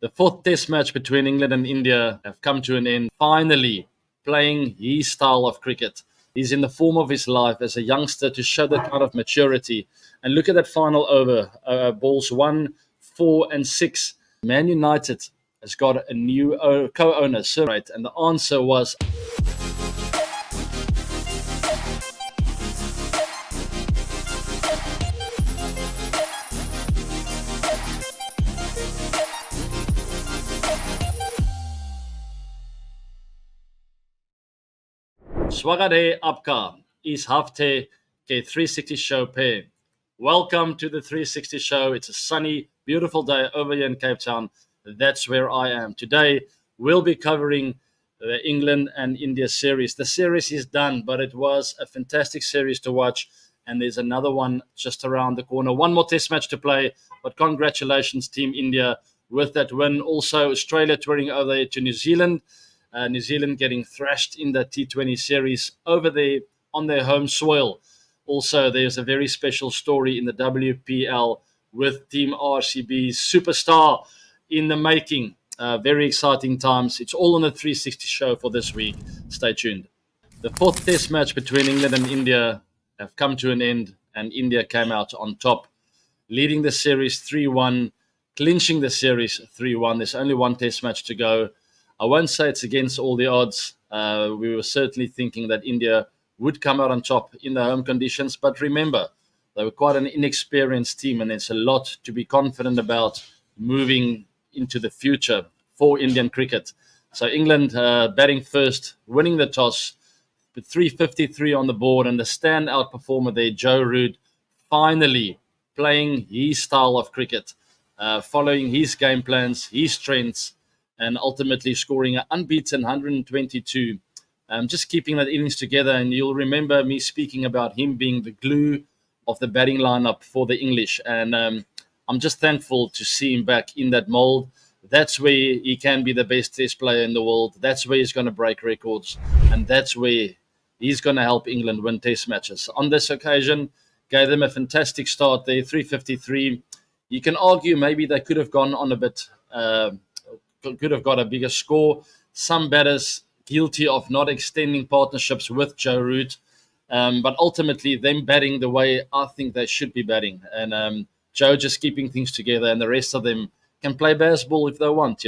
The fourth test match between England and India have come to an end. Finally, playing his style of cricket. He's in the form of his life as a youngster to show that kind of maturity. And look at that final over. Balls 1, 4, and 6. Man United has got a new co-owner, Sir, right? And the answer was Swagade Apka is Hafte Ke 360 show pe. Welcome to the 360 show. It's a sunny, beautiful day over here in Cape Town. That's where I am. Today, we'll be covering the England and India series. The series is done, but it was a fantastic series to watch. And there's another one just around the corner. One more test match to play. But congratulations, Team India, with that win. Also, Australia touring over to New Zealand. New Zealand getting thrashed in the T20 series over there on their home soil. Also, there's a very special story in the WPL with Team RCB's superstar in the making. Very exciting times. It's all on the 360 show for this week. Stay tuned. The fourth test match between England and India have come to an end, and India came out on top, leading the series 3-1, clinching the series 3-1. There's only one test match to go. I won't say it's against all the odds. We were certainly thinking that India would come out on top in the home conditions. But remember, they were quite an inexperienced team, and there's a lot to be confident about moving into the future for Indian cricket. So England batting first, winning the toss, with 353 on the board, and the standout performer there, Joe Root, finally playing his style of cricket, following his game plans, his strengths, and ultimately scoring an unbeaten 122. Just keeping that innings together, and you'll remember me speaking about him being the glue of the batting lineup for the English. And I'm just thankful to see him back in that mold. That's where he can be the best test player in the world. That's where he's going to break records. And that's where he's going to help England win test matches. On this occasion, gave them a fantastic start there, 353. You can argue maybe they could have gone on a bit... could have got a bigger score. Some batters guilty of not extending partnerships with Joe Root, but ultimately them batting the way I think they should be batting, and Joe just keeping things together, and the rest of them can play Bazball if they want.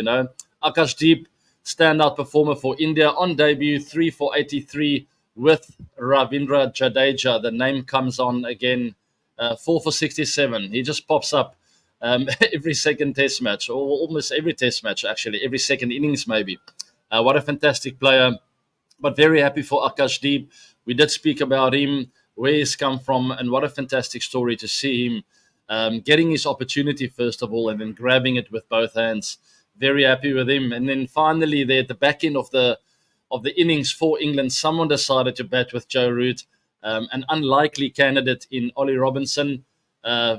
Akashdeep, standout performer for India on debut, 3 for 83 with Ravindra Jadeja. The name comes on again, 4 for 67. He just pops up every second test match, or almost every test match, actually, every second innings maybe. What a fantastic player, but very happy for Akashdeep. We did speak about him, where he's come from, and what a fantastic story to see him getting his opportunity, first of all, and then grabbing it with both hands. Very happy with him. And then finally, there at the back end of the innings for England, someone decided to bat with Joe Root, an unlikely candidate in Ollie Robinson,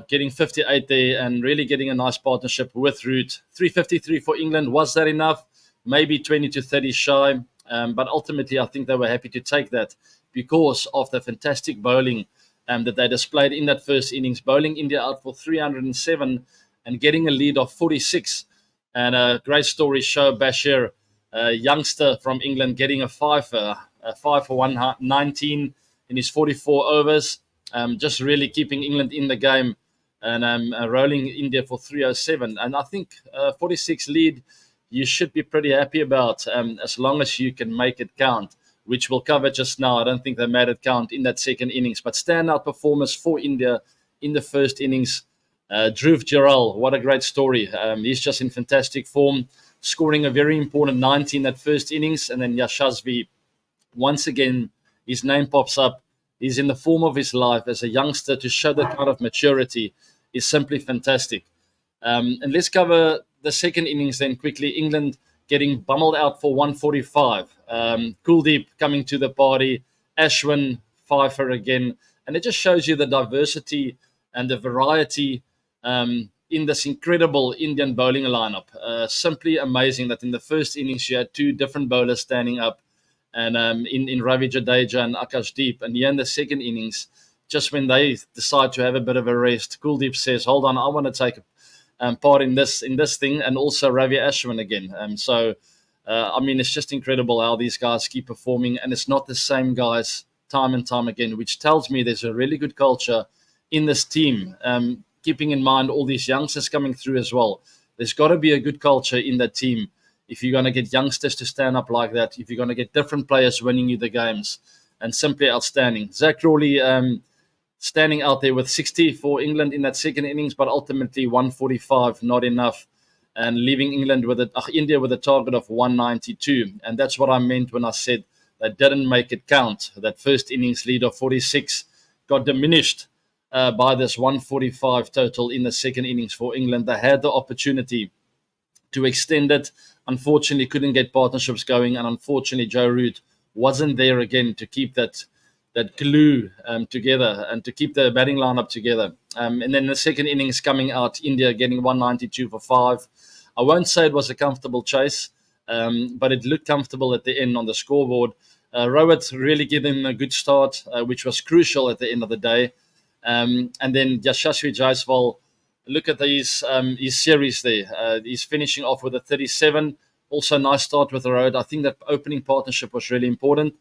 getting 58 there and really getting a nice partnership with Root. 353 for England. Was that enough? Maybe 20 to 30 shy. But ultimately, I think they were happy to take that because of the fantastic bowling that they displayed in that first innings. Bowling India out for 307 and getting a lead of 46. And a great story, Show Bashir, a youngster from England, getting a 5 for 119 in his 44 overs. Just really keeping England in the game, and rolling India for 307. And I think 46 lead, you should be pretty happy about, as long as you can make it count, which we'll cover just now. I don't think they made it count in that second innings. But standout performance for India in the first innings. Dhruv Jurel, what a great story. He's just in fantastic form, scoring a very important 90 in that first innings. And then Yashasvi, once again, his name pops up. He's in the form of his life as a youngster to show that kind of maturity is simply fantastic. And let's cover the second innings then quickly. England getting bummeled out for 145. Kuldeep coming to the party. Ashwin, 5 for again. And it just shows you the diversity and the variety in this incredible Indian bowling lineup. Simply amazing that in the first innings you had 2 different bowlers standing up, and in Ravi Jadeja and Akashdeep. And here in the second innings, just when they decide to have a bit of a rest, Kuldeep says, hold on, I want to take part in this thing, and also Ravi Ashwin again. I mean, it's just incredible how these guys keep performing, and it's not the same guys time and time again, which tells me there's a really good culture in this team. Keeping in mind all these youngsters coming through as well, there's got to be a good culture in that team if you're going to get youngsters to stand up like that, if you're going to get different players winning you the games, and simply outstanding. Zach Crawley standing out there with 60 for England in that second innings, but ultimately 145 not enough, and leaving India with a target of 192. And that's what I meant when I said they didn't make it count. That first innings lead of 46 got diminished by this 145 total in the second innings for England. They had the opportunity to extend it. Unfortunately, couldn't get partnerships going, and unfortunately, Joe Root wasn't there again to keep that glue together and to keep the batting lineup together. And then the second innings coming out, India getting 192 for 5. I won't say it was a comfortable chase, but it looked comfortable at the end on the scoreboard. Rohit really gave them a good start, which was crucial at the end of the day. And then Yashasvi Jaiswal, look at his series there. He's finishing off with a 37. Also, nice start with the road. I think that opening partnership was really important.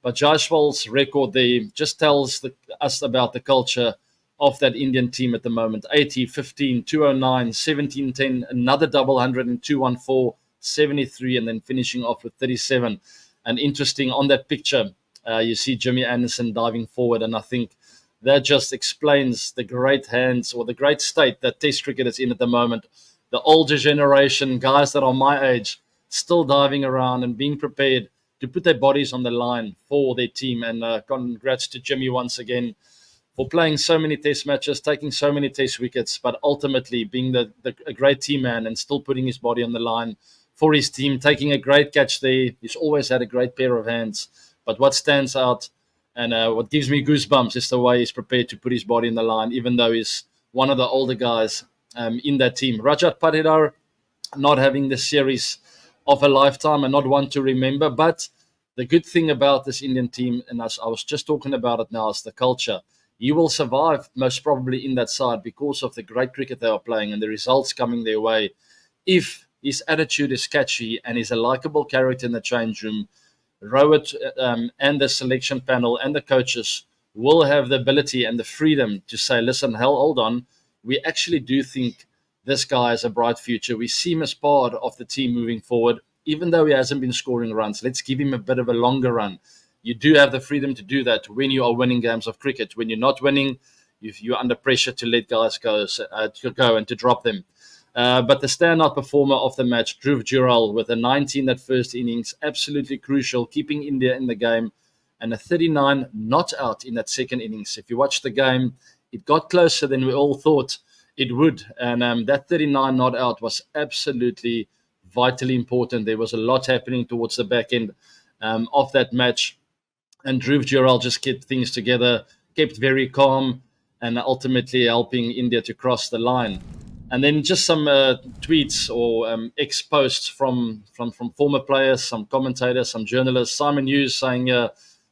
But Jaiswal's record there just tells us about the culture of that Indian team at the moment. 80, 15, 209, 17, 10, another double 100 and 214, 73, and then finishing off with 37. And interesting, on that picture, you see Jimmy Anderson diving forward. And I think that just explains the great hands or the great state that Test cricket is in at the moment. The older generation, guys that are my age, still diving around and being prepared to put their bodies on the line for their team. And congrats to Jimmy once again for playing so many Test matches, taking so many Test wickets, but ultimately being a great team man and still putting his body on the line for his team, taking a great catch there. He's always had a great pair of hands. But what stands out and what gives me goosebumps is the way he's prepared to put his body in the line, even though he's one of the older guys in that team. Rajat Patidar not having the series of a lifetime and not one to remember. But the good thing about this Indian team, and as I was just talking about it now, is the culture. He will survive most probably in that side because of the great cricket they are playing and the results coming their way. If his attitude is catchy and he's a likable character in the change room, Rohit and the selection panel and the coaches will have the ability and the freedom to say, listen, hold on, we actually do think this guy has a bright future. We see him as part of the team moving forward, even though he hasn't been scoring runs. Let's give him a bit of a longer run. You do have the freedom to do that when you are winning games of cricket. When you're not winning, you're under pressure to let guys go and to drop them. But the standout performer of the match, Dhruv Jural, with a 19 that first innings, absolutely crucial, keeping India in the game, and a 39 not out in that second innings. If you watch the game, it got closer than we all thought it would. And that 39 not out was absolutely vitally important. There was a lot happening towards the back end of that match. And Dhruv Jural just kept things together, kept very calm, and ultimately helping India to cross the line. And then just some tweets or ex-posts from former players, some commentators, some journalists. Simon Hughes saying,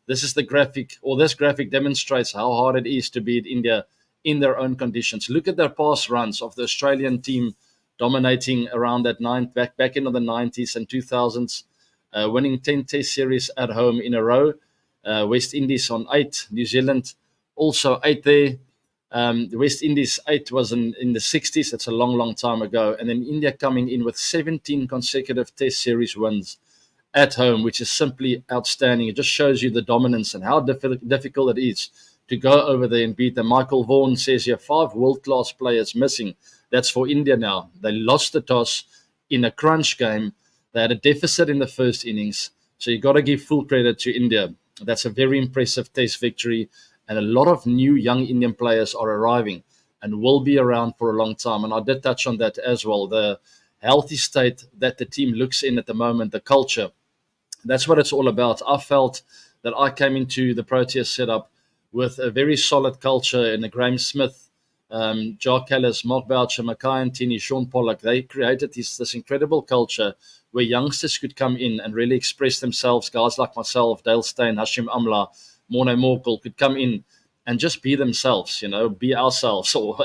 this graphic demonstrates how hard it is to beat India in their own conditions. Look at their past runs of the Australian team dominating around that back end of the 90s and 2000s, winning 10 Test series at home in a row. West Indies on 8, New Zealand also 8 there. The West Indies 8 was in the 60s. That's a long, long time ago. And then India coming in with 17 consecutive Test series wins at home, which is simply outstanding. It just shows you the dominance and how difficult it is to go over there and beat them. Michael Vaughan says here, 5 world-class players missing. That's for India now. They lost the toss in a crunch game. They had a deficit in the first innings. So you've got to give full credit to India. That's a very impressive Test victory. And a lot of new young Indian players are arriving and will be around for a long time. And I did touch on that as well. The healthy state that the team looks in at the moment, the culture, that's what it's all about. I felt that I came into the Proteas setup with a very solid culture in the Graham Smith, Jar Callis, Mark Boucher, Mackay Antony, Sean Pollock. They created this incredible culture where youngsters could come in and really express themselves. Guys like myself, Dale Steyn, Hashim Amla, Morne Morkel could come in and just be themselves, be ourselves. Or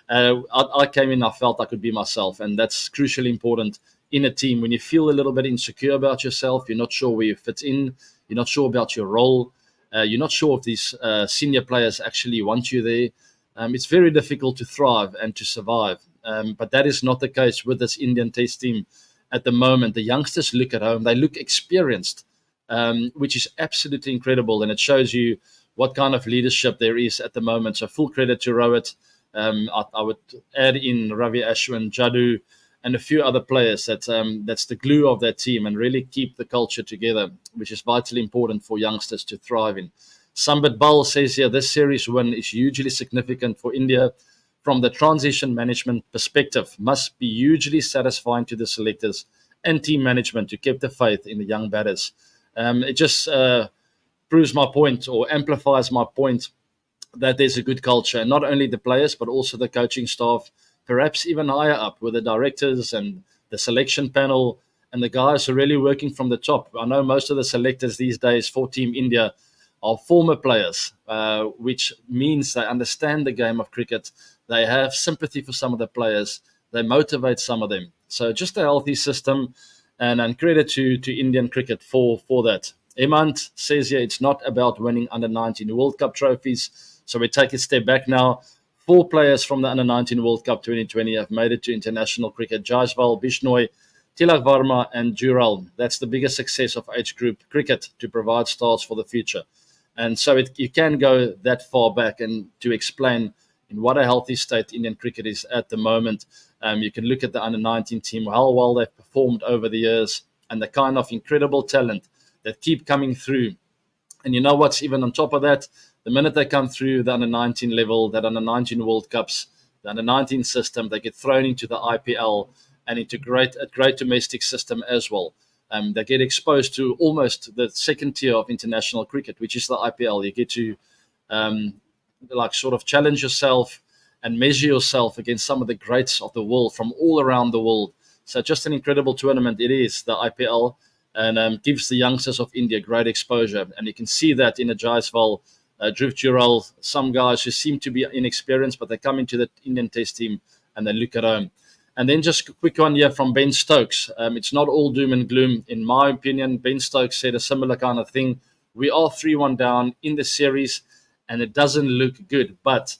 I came in, I felt I could be myself, and that's crucially important in a team. When you feel a little bit insecure about yourself, you're not sure where you fit in, you're not sure about your role, you're not sure if these senior players actually want you there. It's very difficult to thrive and to survive. But that is not the case with this Indian Test team at the moment. The youngsters look at home, they look experienced, which is absolutely incredible. And it shows you what kind of leadership there is at the moment. So full credit to Rohit. I would add in Ravi Ashwin, Jadu, and a few other players that's the glue of that team and really keep the culture together, which is vitally important for youngsters to thrive in. Sambit Bal says here, this series win is hugely significant for India from the transition management perspective, must be hugely satisfying to the selectors and team management to keep the faith in the young batters. It just proves my point or amplifies my point that there's a good culture, and not only the players, but also the coaching staff, perhaps even higher up with the directors and the selection panel and the guys who are really working from the top. I know most of the selectors these days for Team India are former players, which means they understand the game of cricket. They have sympathy for some of the players. They motivate some of them. So just a healthy system, and credit to Indian cricket for that. Hemant says here it's not about winning under 19 World Cup trophies. So we take a step back now. 4 players from the under 19 World Cup 2020 have made it to international cricket: Jaiswal, Bishnoi, Tilak Varma, and Jural. That's the biggest success of age group cricket to provide stars for the future. And so you can go that far back and to explain in what a healthy state Indian cricket is at the moment. You can look at the under 19 team, how well they've performed over the years, and the kind of incredible talent that keep coming through. And you know what's even on top of that? The minute they come through the under 19 level, that under 19 World Cups, the under 19 system, they get thrown into the IPL and into a great domestic system as well. They get exposed to almost the second tier of international cricket, which is the IPL. You get to sort of challenge yourself and measure yourself against some of the greats of the world from all around the world. So just an incredible tournament it is, the IPL, and gives the youngsters of India great exposure. And you can see that in a Jaiswal, Dhruv Jural, some guys who seem to be inexperienced, but they come into the Indian Test team and they look at home. And then just a quick one here from Ben Stokes. It's not all doom and gloom. In my opinion, Ben Stokes said a similar kind of thing. We are 3-1 down in the series, and it doesn't look good. But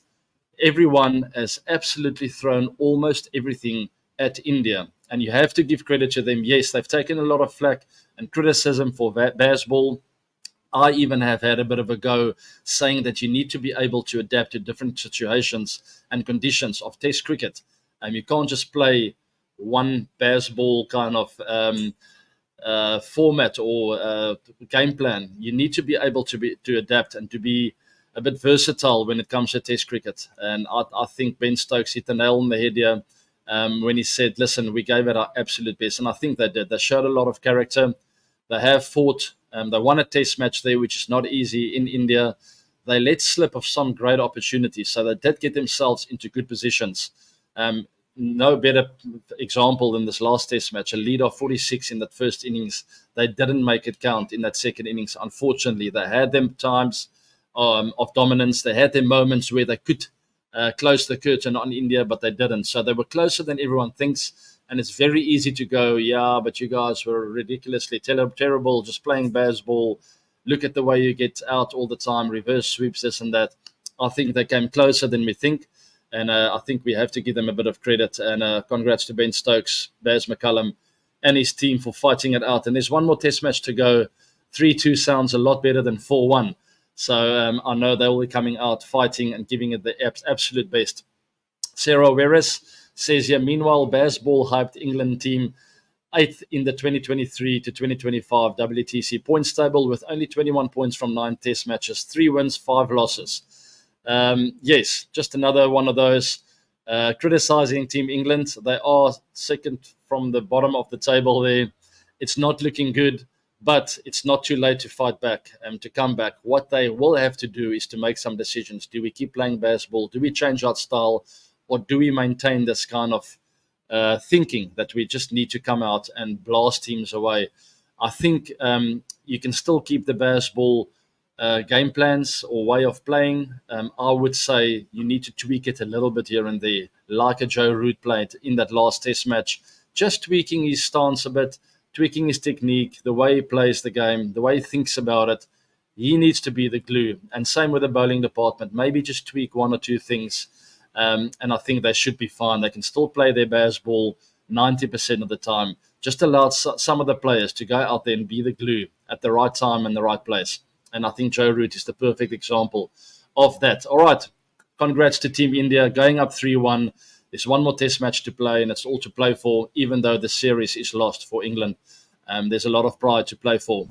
everyone has absolutely thrown almost everything at India. And you have to give credit to them. Yes, they've taken a lot of flack and criticism for Bazball. I even have had a bit of a go saying that you need to be able to adapt to different situations and conditions of Test cricket. You can't just play one Bazball kind of format or game plan. You need to be able to adapt and to be a bit versatile when it comes to Test cricket. And I think Ben Stokes hit the nail on the head here when he said, listen, we gave it our absolute best. And I think they did. They showed a lot of character. They have fought. They won a Test match there, which is not easy in India. They let slip of some great opportunities. So they did get themselves into good positions. No better example than this last Test match, a lead of 46 in that first innings. They didn't make it count in that second innings. Unfortunately, they had them times of dominance. They had their moments where they could close the curtain on India, but they didn't. So they were closer than everyone thinks. And it's very easy to go, yeah, but you guys were ridiculously terrible, just playing Bazball. Look at the way you get out all the time, reverse sweeps, this and that. I think they came closer than we think. And I think we have to give them a bit of credit. And congrats to Ben Stokes, Baz McCullum, and his team for fighting it out. And there's one more Test match to go. 3-2 sounds a lot better than 4-1. So I know they will be coming out fighting and giving it the absolute best. Sarah Veres says here, meanwhile, Bazball hyped England team 8th in the 2023 to 2025 WTC points table with only 21 points from 9 Test matches, 3 wins, 5 losses. Yes, just another one of those criticizing Team England. They are second from the bottom of the table there. It's not looking good, but it's not too late to fight back and to come back. What they will have to do is to make some decisions. Do we keep playing Bazball? Do we change our style? Or do we maintain this kind of thinking that we just need to come out and blast teams away? I think you can still keep the Bazball game plans or way of playing, I would say you need to tweak it a little bit here and there, like a Joe Root played in that last test match, just tweaking his stance a bit, tweaking his technique, the way he plays the game, the way he thinks about it. He needs to be the glue. And same with the bowling department. Maybe just tweak one or two things, and I think they should be fine. They can still play their Bazball 90% of the time. Just allow some of the players to go out there and be the glue at the right time and the right place. And I think Joe Root is the perfect example of that. All right. Congrats to Team India going up 3-1. There's one more test match to play, and it's all to play for, even though the series is lost for England. There's a lot of pride to play for.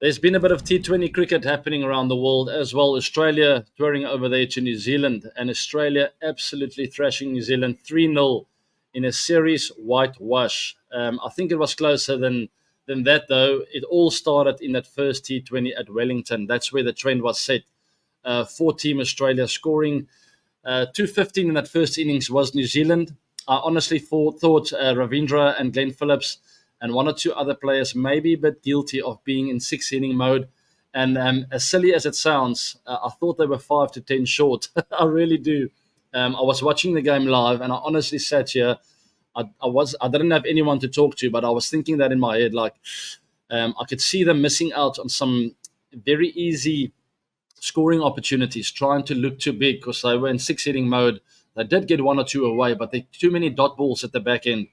There's been a bit of T20 cricket happening around the world as well. Australia touring over there to New Zealand, and Australia absolutely thrashing New Zealand 3-0 in a series whitewash. I think it was closer than that, though. It all started in that first T20 at Wellington. That's where the trend was set. For Team Australia scoring 215 in that first innings was New Zealand. I honestly thought Ravindra and Glenn Phillips and one or two other players may be a bit guilty of being in six-inning mode. And as silly as it sounds, I thought they were 5 to 10 short. I really do. I was watching the game live, and I honestly sat here. I didn't have anyone to talk to, but I was thinking that in my head, like I could see them missing out on some very easy scoring opportunities, trying to look too big because they were in six-inning mode. They did get one or two away, but they too many dot balls at the back end.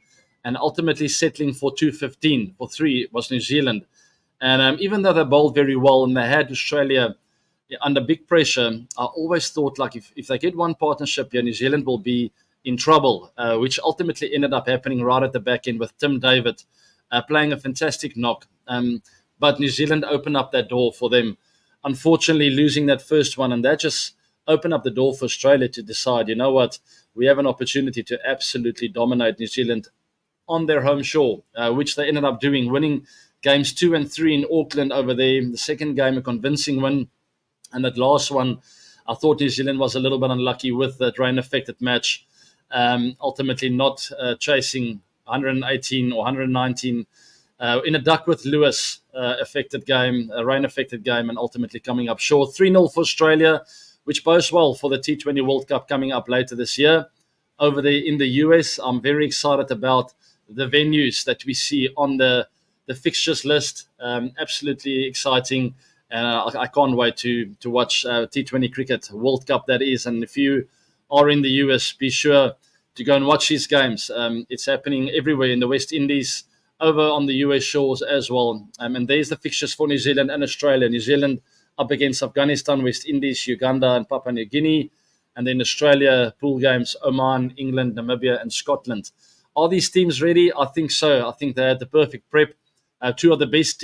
And ultimately settling for 215 for 3 was New Zealand. And even though they bowled very well and they had Australia under big pressure, I always thought like if they get one partnership here, New Zealand will be in trouble, which ultimately ended up happening right at the back end with Tim David playing a fantastic knock. But New Zealand opened up that door for them, unfortunately losing that first one. And that just opened up the door for Australia to decide, you know what, we have an opportunity to absolutely dominate New Zealand on their home shore, which they ended up doing, winning games 2 and 3 in Auckland over there. The second game, a convincing win. And that last one, I thought New Zealand was a little bit unlucky with that rain-affected match, ultimately not chasing 118 or 119 in a Duckworth Lewis affected game, a rain-affected game, and ultimately coming up short. 3-0 for Australia, which bodes well for the T20 World Cup coming up later this year. Over there in the US, I'm very excited about the venues that we see on the fixtures list. Absolutely exciting. And I can't wait to watch T20 Cricket World Cup, that is. And if you are in the US, be sure to go and watch these games. It's happening everywhere in the West Indies, over on the US shores as well. And there's the fixtures for New Zealand and Australia. New Zealand up against Afghanistan, West Indies, Uganda, and Papua New Guinea. And then Australia, pool games, Oman, England, Namibia, and Scotland. Are these teams ready? I think so. I think they had the perfect prep. Two of the best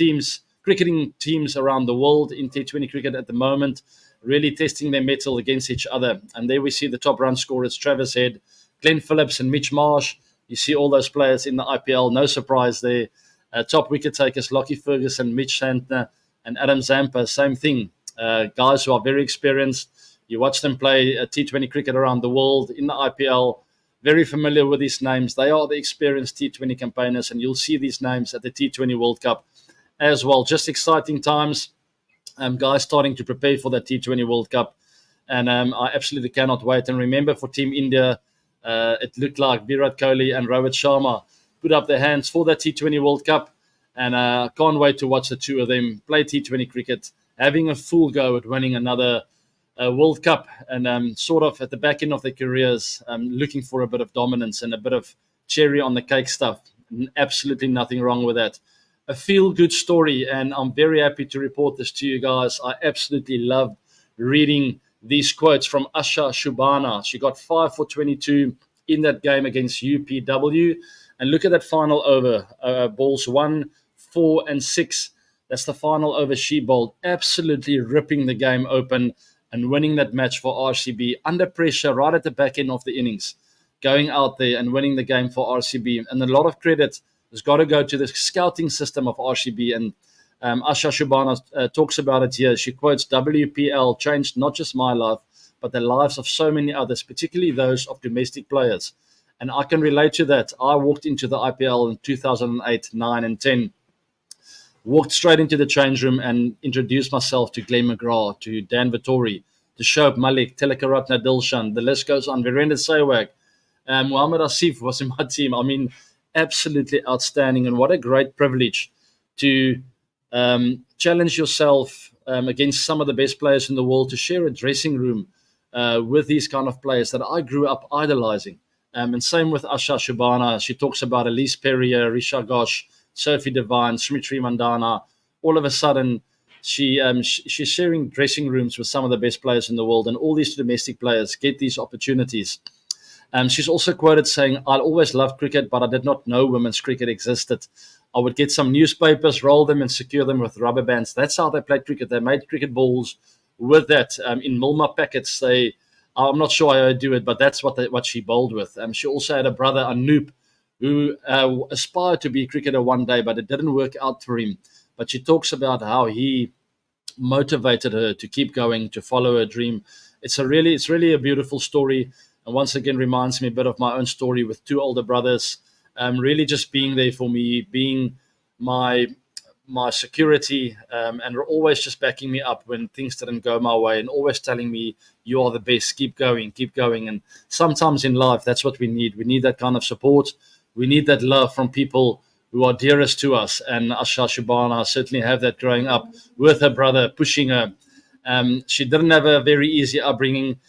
cricketing teams around the world in T20 cricket at the moment, really testing their mettle against each other. And there we see the top run scorers, Travis Head, Glenn Phillips, and Mitch Marsh. You see all those players in the IPL. No surprise there. Top wicket takers, Lockie Ferguson, Mitch Santner, and Adam Zampa. Same thing. Guys who are very experienced. You watch them play T20 cricket around the world in the IPL. Very familiar with these names. They are the experienced T20 campaigners, and you'll see these names at the T20 World Cup as well. Just exciting times. Guys starting to prepare for that T20 World Cup. And I absolutely cannot wait. And remember, for Team India, it looked like Virat Kohli and Rohit Sharma put up their hands for that T20 World Cup. And I can't wait to watch the two of them play T20 cricket, having a full go at winning another World Cup, and sort of at the back end of their careers, looking for a bit of dominance and a bit of cherry on the cake stuff. Absolutely nothing wrong with that. A feel-good story, and I'm very happy to report this to you guys. I absolutely loved reading these quotes from Asha Shabana. She got 5 for 22 in that game against UPW. And look at that final over, balls 1, 4, and 6. That's the final over she bowled, absolutely ripping the game open and winning that match for RCB under pressure right at the back end of the innings, going out there and winning the game for RCB. And a lot of credit has got to go to the scouting system of RCB. And Asha Shabana talks about it here. She quotes, WPL changed not just my life, but the lives of so many others, particularly those of domestic players. And I can relate to that. I walked into the IPL in 2008, 9, and 10 walked straight into the change room and introduced myself to Glenn McGrath, to Dan Vittori, to Shoaib Malik, Telekaratna Dilshan. The list goes on. Virendra Sehwag, Muhammad Asif was in my team. I mean, absolutely outstanding. And what a great privilege to challenge yourself against some of the best players in the world, to share a dressing room with these kind of players that I grew up idolizing. And same with Asha Shabana. She talks about Elise Perrier, Risha Ghosh, Sophie Devine, Smitri Mandana. All of a sudden, she's sharing dressing rooms with some of the best players in the world, and all these domestic players get these opportunities. She's also quoted saying, "I always loved cricket, but I did not know women's cricket existed. I would get some newspapers, roll them, and secure them with rubber bands." That's how they played cricket. They made cricket balls with that in Milma packets. I'm not sure how I do it, but that's what she bowled with. She also had a brother, Anoop, who aspired to be a cricketer one day, but it didn't work out for him. But she talks about how he motivated her to keep going, to follow her dream. It's really a beautiful story, and once again reminds me a bit of my own story with two older brothers. Really just being there for me, being my security, and always just backing me up when things didn't go my way, and always telling me, "You are the best. Keep going, keep going." And sometimes in life, that's what we need. We need that kind of support. We need that love from people who are dearest to us. And Asha Shabana certainly have that growing up with her brother pushing her. She didn't have a very easy upbringing.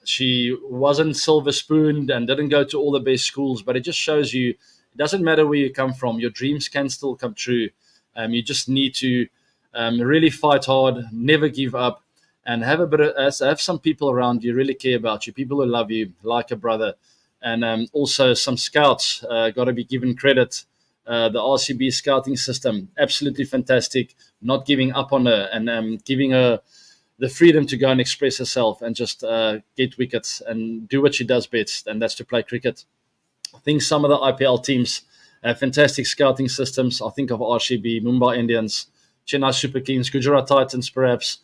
She wasn't silver spooned and didn't go to all the best schools, but it just shows you it doesn't matter where you come from. Your dreams can still come true. You just need to really fight hard, never give up, and have some people around you really care about you, people who love you like a brother. And also some scouts got to be given credit. The RCB scouting system, absolutely fantastic, not giving up on her, and giving her the freedom to go and express herself and just get wickets and do what she does best, and that's to play cricket. I think some of the IPL teams have fantastic scouting systems. I think of RCB, Mumbai Indians, Chennai Super Kings, Gujarat Titans perhaps.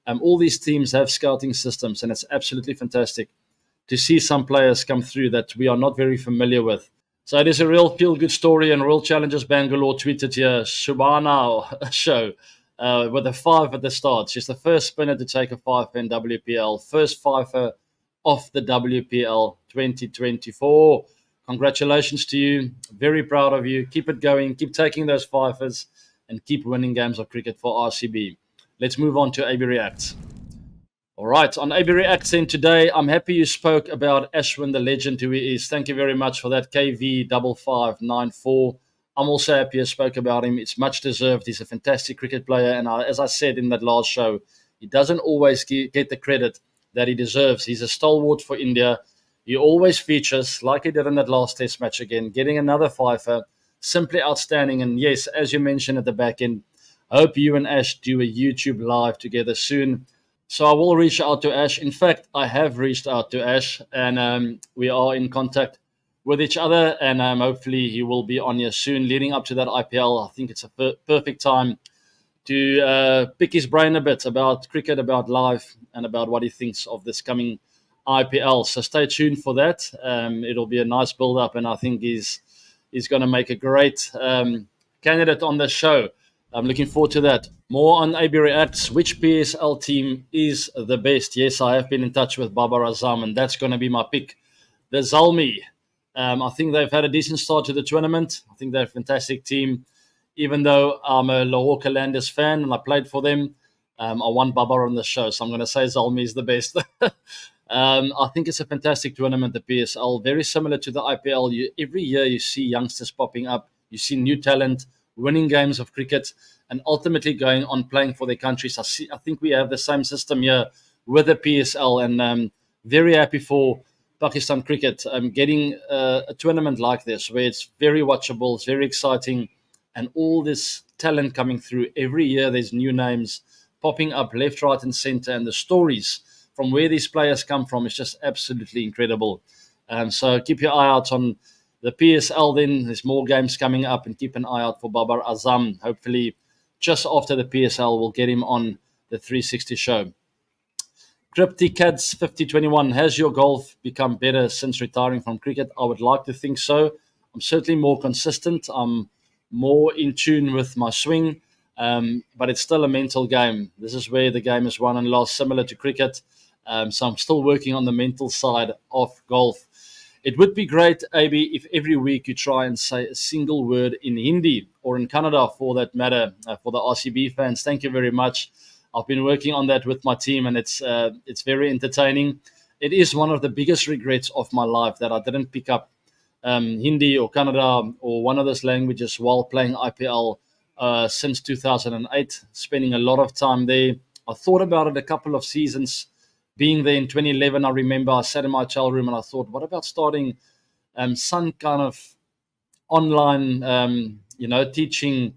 All these teams have scouting systems, and it's absolutely fantastic to see some players come through that we are not very familiar with. So it is a real feel-good story, and Royal Challengers Bangalore tweeted here, Shabana show with a 5 at the start. She's the first spinner to take a 5 in WPL, first fifer of the WPL 2024. Congratulations to you. Very proud of you. Keep it going. Keep taking those fifers and keep winning games of cricket for RCB. Let's move on to AB Reacts. All right, on AB Reacts in today, I'm happy you spoke about Ashwin, the legend who he is. Thank you very much for that, KV5594. I'm also happy you spoke about him. It's much deserved. He's a fantastic cricket player, and as I said in that last show, he doesn't always get the credit that he deserves. He's a stalwart for India. He always features, like he did in that last test match again, getting another fifer. Simply outstanding. And yes, as you mentioned at the back end, I hope you and Ash do a YouTube live together soon. So I will reach out to Ash. In fact, I have reached out to Ash, and we are in contact with each other. And hopefully he will be on here soon, leading up to that IPL. I think it's a perfect time to pick his brain a bit about cricket, about life, and about what he thinks of this coming IPL. So stay tuned for that. It'll be a nice build-up, and I think he's going to make a great candidate on the show. I'm looking forward to that. More on AB Reacts. Which PSL team is the best? Yes, I have been in touch with Babar Azam, and that's going to be my pick. The Zalmi. I think they've had a decent start to the tournament. I think they're a fantastic team. Even though I'm a Lahore Qalandars fan and I played for them, I want Babar on the show, so I'm going to say Zalmi is the best. I think it's a fantastic tournament, the PSL. Very similar to the IPL. Every year you see youngsters popping up. You see new talent winning games of cricket, and ultimately going on playing for their countries. I think we have the same system here with the PSL, and very happy for Pakistan cricket getting a tournament like this, where it's very watchable, it's very exciting, and all this talent coming through. Every year there's new names popping up left, right, and centre, and the stories from where these players come from is just absolutely incredible. So keep your eye out on the PSL then. There's more games coming up, and keep an eye out for Babar Azam. Hopefully, just after the PSL, we'll get him on the 360 show. Cryptic Cats 5021, has your golf become better since retiring from cricket? I would like to think so. I'm certainly more consistent. I'm more in tune with my swing. But it's still a mental game. This is where the game is won and lost, similar to cricket. So I'm still working on the mental side of golf. It would be great, AB, if every week you try and say a single word in Hindi or in Kannada, for that matter, for the RCB fans. Thank you very much. I've been working on that with my team, and it's very entertaining. It is one of the biggest regrets of my life that I didn't pick up Hindi or Kannada or one of those languages while playing IPL since 2008, spending a lot of time there. I thought about it a couple of seasons. Being there in 2011, I remember I sat in my hotel room and I thought, what about starting some kind of online, teaching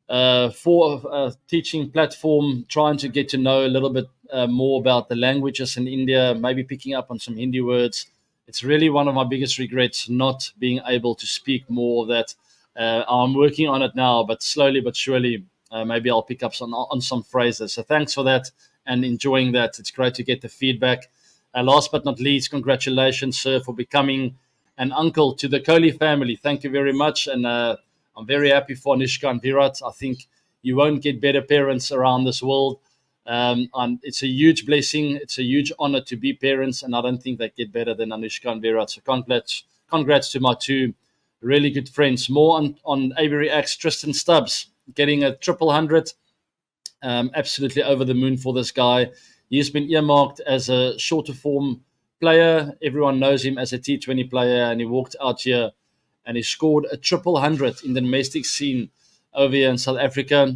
for teaching platform, trying to get to know a little bit more about the languages in India, maybe picking up on some Hindi words. It's really one of my biggest regrets not being able to speak more of that. I'm working on it now, but slowly but surely, maybe I'll pick up on some phrases. So thanks for that and enjoying that. It's great to get the feedback. Last but not least, congratulations, sir, for becoming an uncle to the Kohli family. Thank you very much. And I'm very happy for Anushka and Virat. I think you won't get better parents around this world. And it's a huge blessing. It's a huge honor to be parents, and I don't think they get better than Anushka and Virat. So congrats to my two really good friends. More on Avery X, Tristan Stubbs getting a triple hundred. Absolutely over the moon for this guy. He's been earmarked as a shorter form player. Everyone knows him as a T20 player, and he walked out here and he scored a triple hundred in the domestic scene over here in South Africa.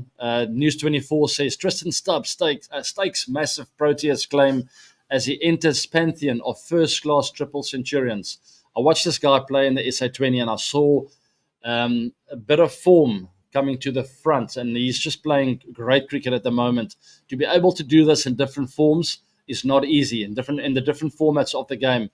News 24 says Tristan Stubbs stakes massive Proteas claim as he enters pantheon of first-class triple centurions. I watched this guy play in the SA20 and I saw a bit of form coming to the front, and he's just playing great cricket at the moment. To be able to do this in different forms is not easy, in the different formats of the game.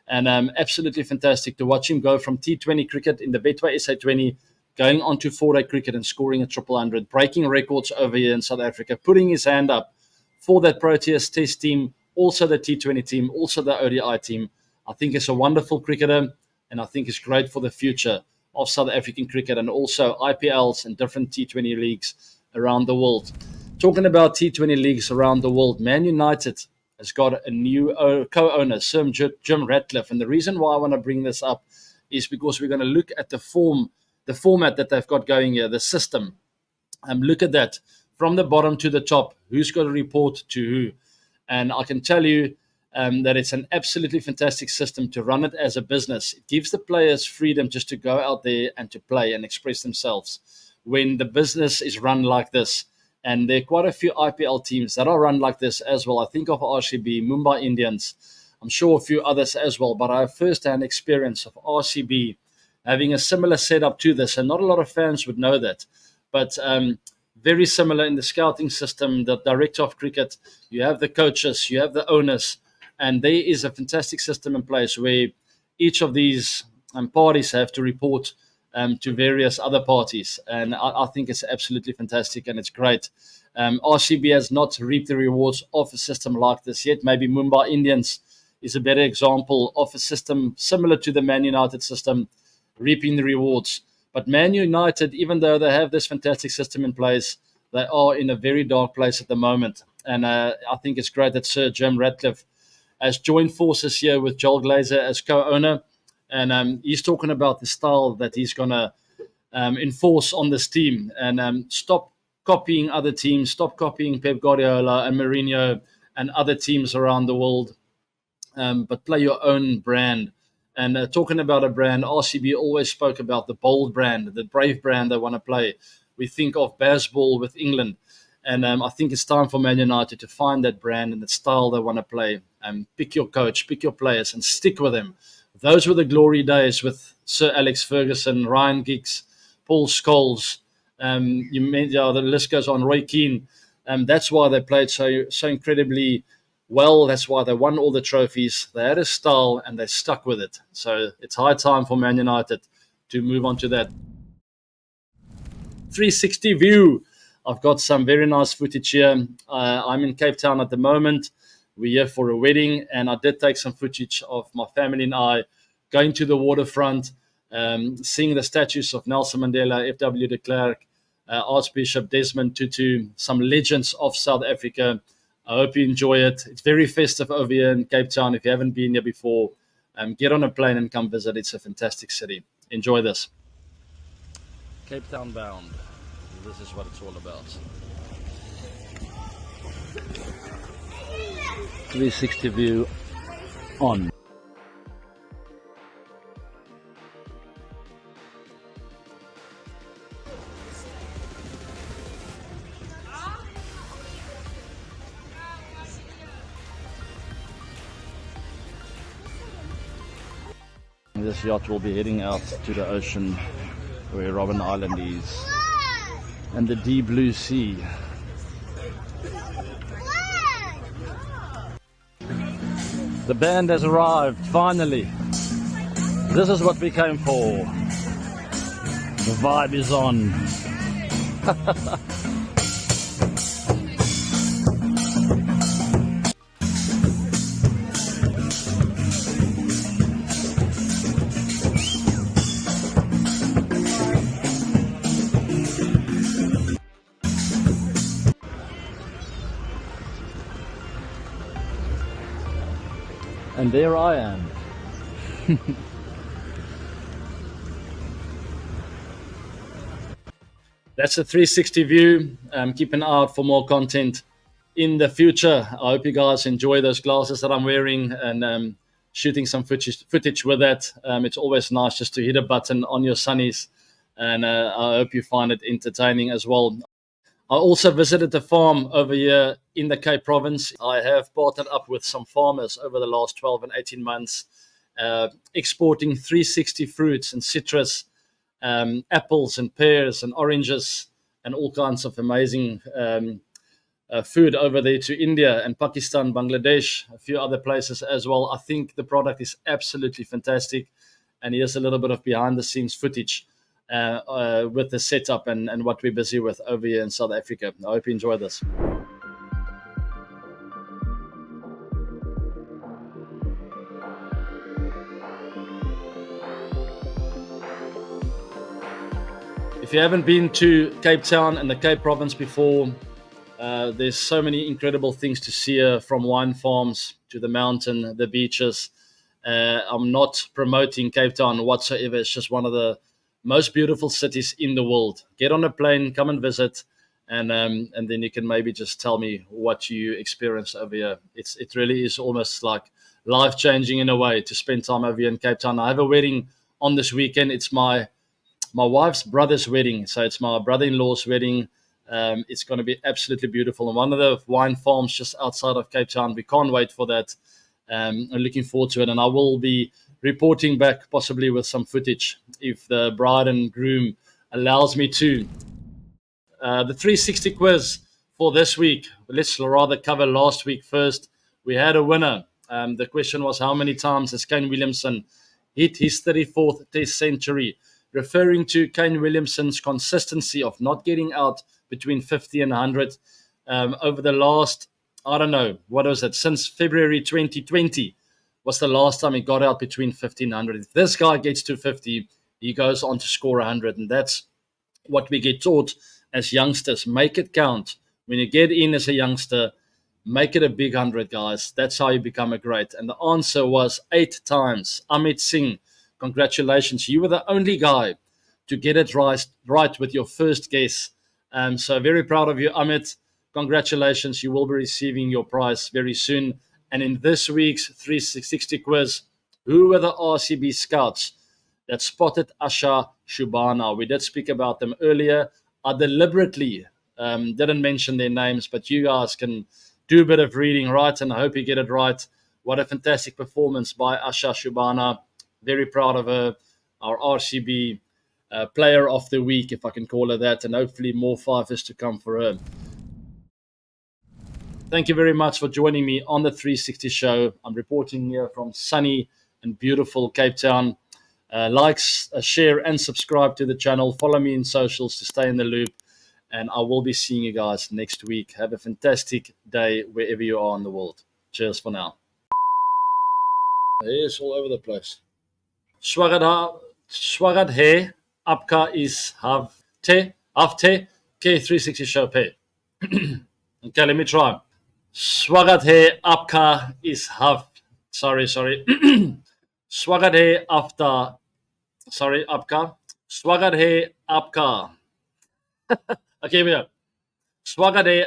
And absolutely fantastic to watch him go from T20 cricket in the Betway SA20, going on to fore cricket and scoring a triple hundred, breaking records over here in South Africa, putting his hand up for that Proteas Test team, also the T20 team, also the ODI team. I think he's a wonderful cricketer, and I think it's great for the future of South African cricket and also IPLs and different T20 leagues around the world. Talking about T20 leagues around the world, Man United has got a new co-owner, Sir Jim Ratcliffe. And the reason why I want to bring this up is because we're going to look at the format that they've got going here, the system. Look at that. From the bottom to the top, who's got to report to who? And I can tell you that it's an absolutely fantastic system to run it as a business. It gives the players freedom just to go out there and to play and express themselves. When the business is run like this, and there are quite a few IPL teams that are run like this as well. I think of RCB, Mumbai Indians. I'm sure a few others as well. But I have first-hand experience of RCB having a similar setup to this. And not a lot of fans would know that. But very similar in the scouting system, the director of cricket. You have the coaches, you have the owners. And there is a fantastic system in place where each of these parties have to report to various other parties. And I think it's absolutely fantastic and it's great. RCB has not reaped the rewards of a system like this yet. Maybe Mumbai Indians is a better example of a system similar to the Man United system, reaping the rewards. But Man United, even though they have this fantastic system in place, they are in a very dark place at the moment. And I think it's great that Sir Jim Ratcliffe has joined forces here with Joel Glazer as co-owner. And he's talking about the style that he's going to enforce on this team and stop copying other teams, stop copying Pep Guardiola and Mourinho and other teams around the world, but play your own brand. And talking about a brand, RCB always spoke about the bold brand, the brave brand they want to play. We think of Bazball with England. And I think it's time for Man United to find that brand and the style they want to play. Pick your coach, pick your players, and stick with them. Those were the glory days with Sir Alex Ferguson, Ryan Giggs, Paul Scholes. The list goes on. Roy Keane. That's why they played so incredibly well. That's why they won all the trophies. They had a style and they stuck with it. So it's high time for Man United to move on to that 360 view. I've got some very nice footage here. I'm in Cape Town at the moment. We're here for a wedding, and I did take some footage of my family and I going to the waterfront, seeing the statues of Nelson Mandela, F.W. de Klerk, Archbishop Desmond Tutu, some legends of South Africa. I hope you enjoy it. It's very festive over here in Cape Town. If you haven't been here before, get on a plane and come visit. It's a fantastic city. Enjoy this. Cape Town bound. This is what it's all about. 360 view on. This yacht will be heading out to the ocean where Robben Island is and the deep blue sea. The band has arrived, finally. This is what we came for. The vibe is on. And there I am. That's a 360 view. Keep an eye out for more content in the future. I hope you guys enjoy those glasses that I'm wearing and shooting some footage with that. It's always nice just to hit a button on your sunnies, and I hope you find it entertaining as well. I also visited the farm over here in the Cape Province. I have partnered up with some farmers over the last 12 and 18 months, exporting 360 fruits and citrus, apples and pears and oranges and all kinds of amazing food over there to India and Pakistan, Bangladesh, a few other places as well. I think the product is absolutely fantastic. And here's a little bit of behind the scenes footage with the setup and what we're busy with over here in South Africa. I hope you enjoy this. If you haven't been to Cape Town and the Cape Province before, there's so many incredible things to see here, from wine farms to the mountain, the beaches. I'm not promoting Cape Town whatsoever. It's just one of the most beautiful cities in the world. Get on a plane, come and visit, and then you can maybe just tell me what you experienced over here. It really is almost like life-changing in a way to spend time over here in Cape Town. I have a wedding on this weekend. It's my wife's brother's wedding, so it's my brother-in-law's wedding. It's going to be absolutely beautiful, and one of the wine farms just outside of Cape Town. We can't wait for that. I'm looking forward to it, and I will be reporting back possibly with some footage if the bride and groom allows me to. The 360 quiz for this week. Let's rather cover last week first. We had a winner. The question was, how many times has Kane Williamson hit his 34th Test century, referring to Kane Williamson's consistency of not getting out between 50 and 100 over the last, I don't know, what was it, since February 2020 was the last time he got out between 50 and 100. If this guy gets to 50, he goes on to score 100, and that's what we get taught as youngsters. Make it count. When you get in as a youngster, make it a big 100, guys. That's how you become a great. And the answer was 8 times. Amit Singh, congratulations. You were the only guy to get it right with your first guess. So very proud of you, Amit. Congratulations. You will be receiving your prize very soon. And in this week's 360 quiz, who were the RCB scouts that spotted Asha Shabana? We did speak about them earlier. I deliberately didn't mention their names, but you guys can do a bit of reading, right? And I hope you get it right. What a fantastic performance by Asha Shabana. Very proud of her, our RCB player of the week, if I can call her that, and hopefully more fivers to come for her. Thank you very much for joining me on the 360 show. I'm reporting here from sunny and beautiful Cape Town. Like, share, and subscribe to the channel. Follow me in socials to stay in the loop. And I will be seeing you guys next week. Have a fantastic day wherever you are in the world. Cheers for now. It's all over the place. Swagada स्वागत है आपका इस हफ्ते के 360 show पे. Okay, let me try. स्वागत है आपका इस sorry. स्वागत है आफ्ता sorry आपका स्वागत है आपका. Okay, here we go. स्वागत है